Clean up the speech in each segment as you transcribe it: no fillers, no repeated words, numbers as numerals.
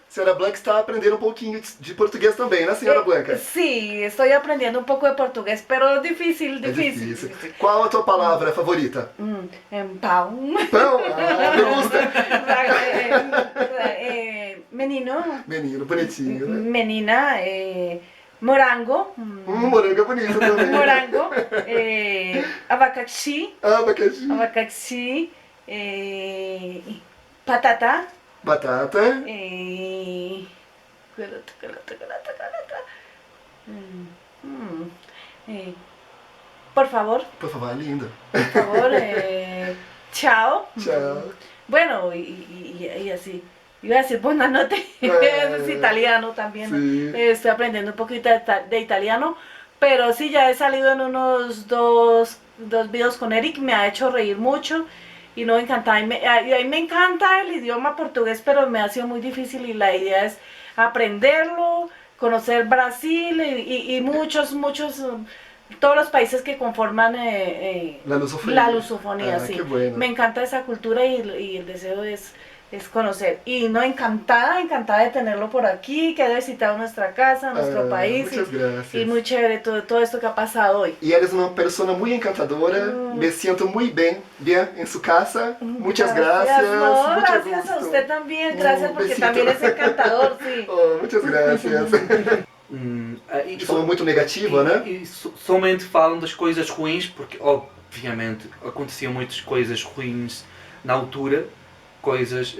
Senhora Blanca está aprendendo um pouquinho de português também, né, senhora Blanca? Sí, estoy aprendiendo un poco de portugués, pero difícil, É difícil. difícil. Qual a tua palavra favorita? Pão. Pão? Ah, me gusta. Menino. Menino, bonitinho, né? Menina, morango. Morango é bonito também. Morango. Abacaxi. Abacaxi. Abacaxi. Patata. Batata. Por favor. Por favor, linda. Por favor. Chao. Tchau. Bueno, y así. Iba a decir buenas noches, es italiano también, Sí. Estoy aprendiendo un poquito de italiano, pero sí, ya he salido en unos dos videos con Eric, me ha hecho reír mucho y no me encanta, y a mí me encanta el idioma portugués, pero me ha sido muy difícil y la idea es aprenderlo, conocer Brasil y muchos, todos los países que conforman La lusofonía. la lusofonía, Ah, sí. qué bueno. Me encanta esa cultura y el deseo es conocer. Y no, encantada de tenerlo por aquí, que ha visitado nuestra casa, nuestro país. Muchas gracias. Y muy chévere todo esto que ha pasado hoy. E eres uma pessoa muito encantadora, me sinto muito bem em sua casa. Muchas gracias. No, mucho gracias gusto. a usted también, gracias porque besito. también es encantador, sí. Oh, muchas gracias. Sou muito negativa, né? E somente falam das coisas ruins, porque obviamente aconteciam muitas coisas ruins na altura, coisas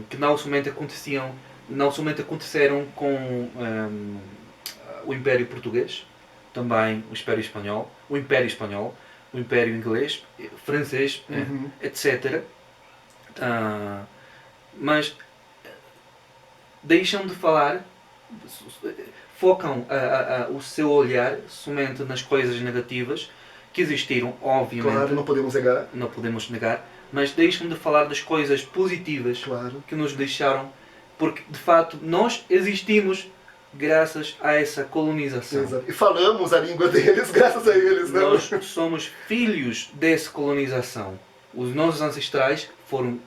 que não somente aconteceram com o Império Português, também o Império Espanhol, o Império Inglês, francês, etc. Mas deixam de falar, focam o seu olhar somente nas coisas negativas que existiram, obviamente. Claro, não podemos negar. Mas deixam de falar das coisas positivas, claro, que nos deixaram, porque de facto nós existimos graças a essa colonização. Exato. E falamos a língua deles graças a eles, não? Nós somos filhos dessa colonização. Os nossos ancestrais foram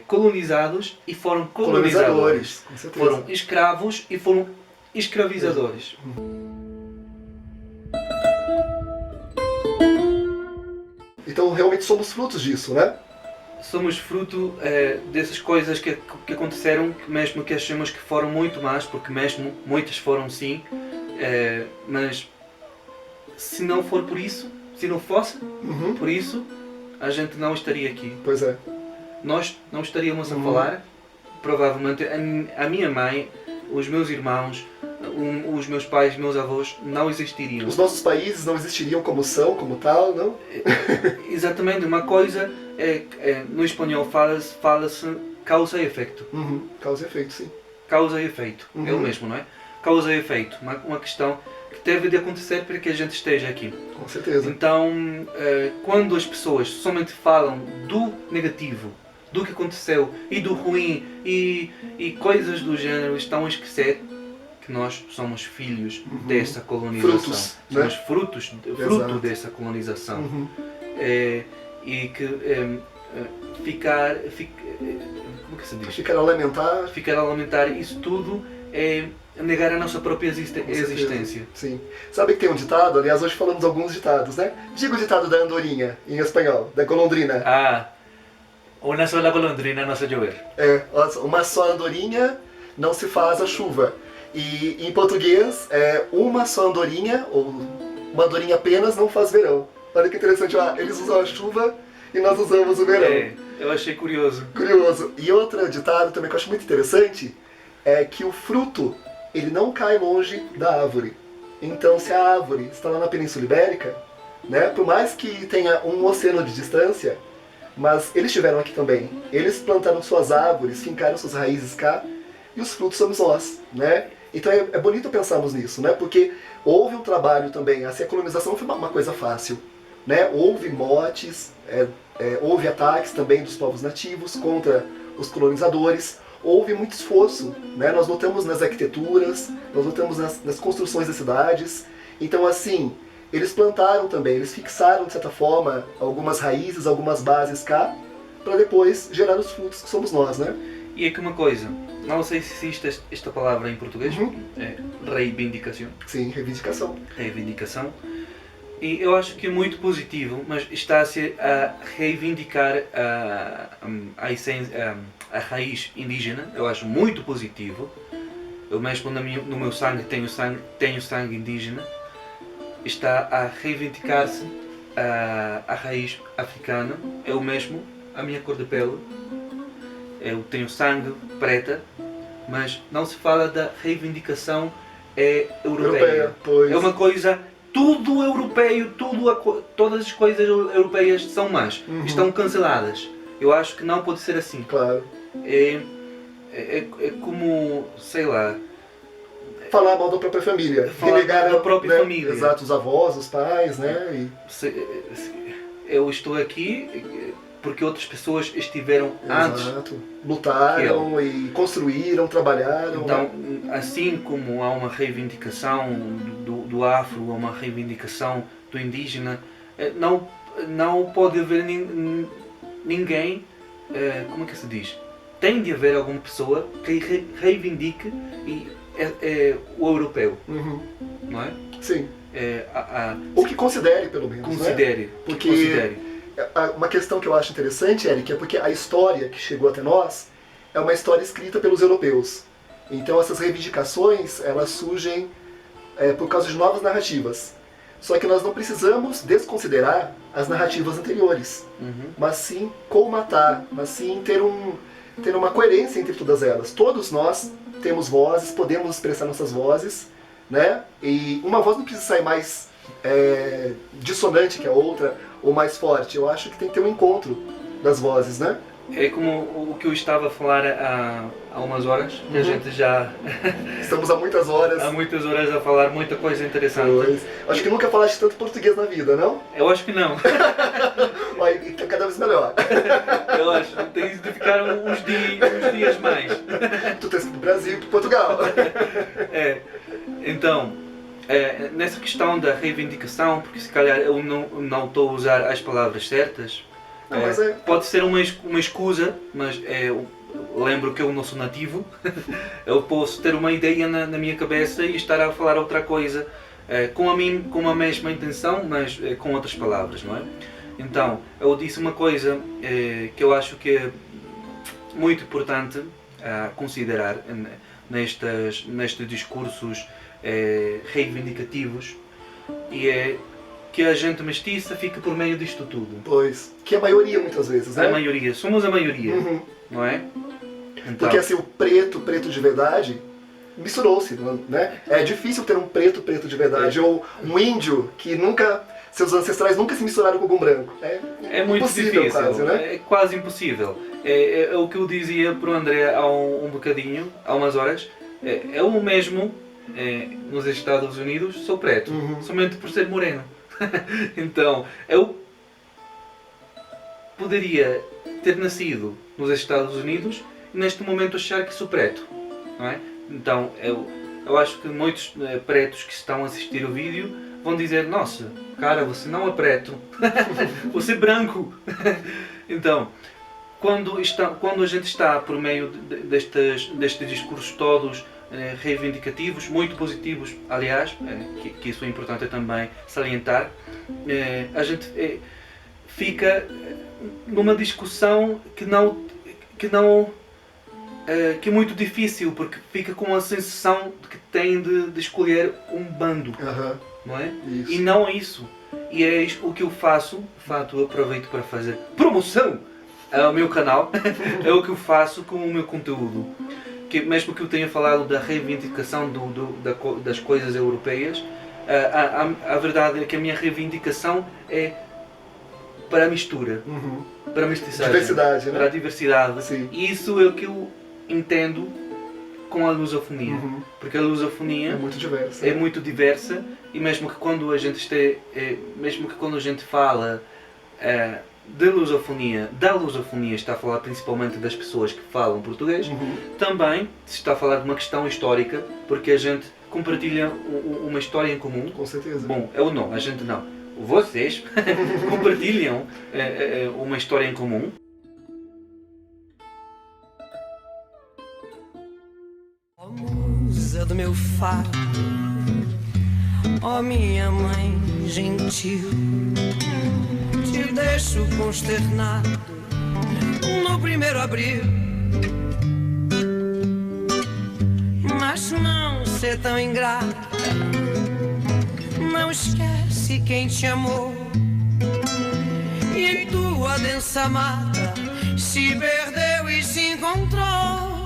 colonizados e foram colonizadores. Com certeza. Foram escravos e foram escravizadores. Então realmente somos frutos disso, né? Somos fruto dessas coisas que aconteceram, mesmo que achemos que foram muito más, porque mesmo muitas foram sim, mas se não for por isso, se não fosse por isso, a gente não estaria aqui. Pois é. Nós não estaríamos a falar, provavelmente a minha mãe, os meus irmãos, os meus pais, meus avós não existiriam. Os nossos países não existiriam como são, como tal, não? Exatamente, uma coisa no espanhol fala-se causa e efeito. Causa e efeito, sim. Causa e efeito, é o mesmo, não é? Causa e efeito, uma questão que deve de acontecer para que a gente esteja aqui. Com certeza. Então, quando as pessoas somente falam do negativo, do que aconteceu e do ruim e coisas do gênero, estão a esquecer que nós somos filhos dessa colonização. Frutos, somos né? fruto dessa colonização. E que como que se diz? Ficar a lamentar isso tudo é negar a nossa própria existência. Sim. Sabe que tem um ditado, aliás hoje falamos alguns ditados, né? Diga o ditado da andorinha em espanhol, da golondrina. Una sola golondrina não se llover. Uma só andorinha não se faz a chuva. E em português é uma só andorinha, ou uma andorinha apenas não faz verão. Olha que interessante, eles usam a chuva e nós usamos o verão. Eu achei curioso. Curioso. E outro ditado também que eu acho muito interessante é que o fruto, ele não cai longe da árvore. Então se a árvore está lá na Península Ibérica, né, por mais que tenha um oceano de distância, mas eles estiveram aqui também. Eles plantaram suas árvores, fincaram suas raízes cá, e os frutos somos nós, né? Então é bonito pensarmos nisso, né? Porque houve um trabalho também, assim, a colonização não foi uma coisa fácil, né? Houve mortes, houve ataques também dos povos nativos contra os colonizadores, houve muito esforço, né? Nós notamos nas arquiteturas, nós notamos nas construções das cidades. Então assim, eles plantaram também, eles fixaram de certa forma algumas raízes, algumas bases cá, para depois gerar os frutos que somos nós, né? E é que uma coisa, não sei se existe esta palavra em português, é reivindicação. Sim, reivindicação. Reivindicação. E eu acho que é muito positivo, mas está-se a reivindicar a essência, a raiz indígena. Eu acho muito positivo. Eu mesmo no meu sangue tenho sangue indígena. Está a reivindicar-se a raiz africana. Eu mesmo, a minha cor de pele. Eu tenho sangue preta, mas não se fala da reivindicação europeia. Pois. É uma coisa, tudo europeu, todas as coisas europeias são más, estão canceladas. Eu acho que não pode ser assim. Claro. É como, sei lá... Falar mal da própria família. Falar da própria né? família. Exato, os avós, os pais, né? Eu estou aqui porque outras pessoas estiveram antes. Exato. Lutaram e construíram, trabalharam. Então, né? assim como há uma reivindicação do afro, há uma reivindicação do indígena, não pode haver ninguém, como é que se diz? Tem de haver alguma pessoa que reivindique o europeu, não é? Sim. Ou que considere, pelo menos. Considere. Né? Porque considere. Uma questão que eu acho interessante, Eric, é porque a história que chegou até nós é uma história escrita pelos europeus. Então essas reivindicações, elas surgem por causa de novas narrativas. Só que nós não precisamos desconsiderar as narrativas anteriores, mas sim colmatar, mas sim ter uma coerência entre todas elas. Todos nós temos vozes, podemos expressar nossas vozes, né? E uma voz não precisa sair mais dissonante que a outra, ou mais forte. Eu acho que tem que ter um encontro das vozes, né? É como o que eu estava a falar há umas horas, que a gente já... Estamos há muitas horas. Há muitas horas a falar muita coisa interessante. Pois. Acho que nunca falaste tanto português na vida, não? Eu acho que não. E tá cada vez melhor. Eu acho que tens de ficar uns dias mais. Tu tens do Brasil e de Portugal. Então, nessa questão da reivindicação, porque se calhar eu não estou a usar as palavras certas, Não, mas pode ser uma escusa, mas eu lembro que eu não sou nativo. Eu posso ter uma ideia na minha cabeça e estar a falar outra coisa com a mesma intenção, mas com outras palavras, não é? Então, eu disse uma coisa que eu acho que é muito importante a considerar nestes discursos reivindicativos, e é que a gente mestiça fica por meio disto tudo. Pois, que é a maioria muitas vezes, né? A maioria, somos a maioria, não é? Então, porque assim, o preto de verdade, misturou-se, né? É difícil ter um preto de verdade, ou um índio que seus ancestrais nunca se misturaram com algum branco. É muito impossível, difícil, quase, né? é quase impossível. É o que eu dizia para o André há um bocadinho, há umas horas. Eu mesmo, nos Estados Unidos, sou preto, somente por ser moreno. Então, eu poderia ter nascido nos Estados Unidos e neste momento achar que sou preto, não é? Então, eu acho que muitos pretos que estão a assistir o vídeo vão dizer: nossa, cara, você não é preto, você é branco. Então, quando a gente está por meio destes discursos todos reivindicativos, muito positivos, aliás, que isso é importante também salientar, a gente fica numa discussão que é muito difícil, porque fica com a sensação de que tem de escolher um bando, não é? Isso. E não é isso. E é o que eu faço, de fato, eu aproveito para fazer promoção ao meu canal, é o que eu faço com o meu conteúdo. Que mesmo que eu tenha falado da reivindicação das coisas europeias, a verdade é que a minha reivindicação é para a mistura, para a mestiçagem, diversidade, né? para a diversidade. Sim. E isso é o que eu entendo com a lusofonia, porque a lusofonia é muito diversa, e mesmo que quando a gente fala da lusofonia, está a falar principalmente das pessoas que falam português, também se está a falar de uma questão histórica, porque a gente compartilha uma história em comum. Com certeza. Bom, eu não, a gente não. Vocês compartilham uma história em comum. brisa do meu fado. Ó minha mãe gentil, te deixo consternado no primeiro abril. Mas não ser tão ingrata, não esquece quem te amou. E em tua densa mata se perdeu e se encontrou.